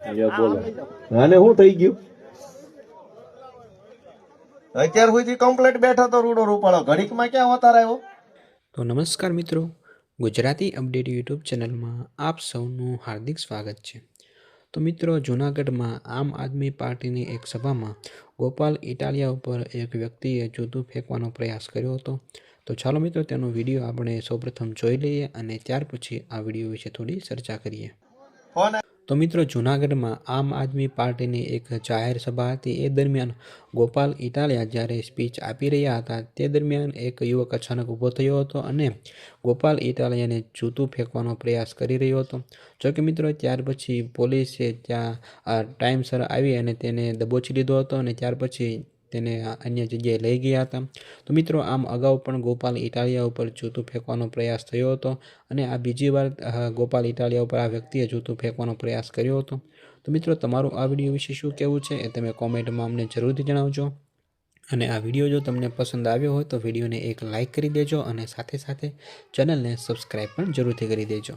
બોલો આને શું થઈ ગયું? અત્યાર સુધી કમ્પ્લીટ બેઠો તો રૂડો રૂપાળો ઘડીકમાં ક્યાં અવતાર આવ્યો? તો નમસ્કાર મિત્રો, ગુજરાતી અપડેટ યુટ્યુબ ચેનલમાં આપ સૌનું હાર્દિક સ્વાગત છે. તો મિત્રો, જૂનાગઢમાં આમ આદમી પાર્ટીની એક સભામાં ગોપાલ ઇટાલિયા ઉપર એક વ્યક્તિએ જૂતું ફેંકવાનો પ્રયાસ કર્યો હતો. તો ચાલો મિત્રો, તેનો વિડીયો આપણે સૌપ્રથમ જોઈ લઈએ અને ત્યાર પછી આ વિડીયો વિશે થોડી ચર્ચા કરીએ. ફોન તો મિત્રો, જૂનાગઢમાં આમ આદમી પાર્ટીની એક જાહેર સભા હતી. એ દરમિયાન ગોપાલ ઇટાલિયા જ્યારે સ્પીચ આપી રહ્યા હતા તે દરમિયાન એક યુવક અચાનક ઊભો થયો હતો અને ગોપાલ ઇટાલિયાને જૂતું ફેંકવાનો પ્રયાસ કરી રહ્યો હતો. જોકે મિત્રો, ત્યાર પછી પોલીસે ત્યાં ટાઈમસર આવી અને તેને દબોચી લીધો હતો અને ત્યાર પછી તેને અન્ય જગ્યાએ લઈ ગયા હતા. તો મિત્રો, આમ અગાઉ પણ ગોપાલ ઇટાલિયા ઉપર જૂતું ફેંકવાનો પ્રયાસ થયો હતો અને આ બીજી વાર ગોપાલ ઇટાલિયા ઉપર આ વ્યક્તિએ જૂતું ફેંકવાનો પ્રયાસ કર્યો હતો. તો મિત્રો, તમારું આ વિડીયો વિશે શું કહેવું છે એ તમે કોમેન્ટમાં અમને જરૂરથી જણાવજો. અને આ વિડીયો જો તમને પસંદ આવ્યો હોય તો વિડીયોને એક લાઇક કરી દેજો અને સાથે સાથે ચેનલને સબસ્ક્રાઈબ પણ જરૂરથી કરી દેજો.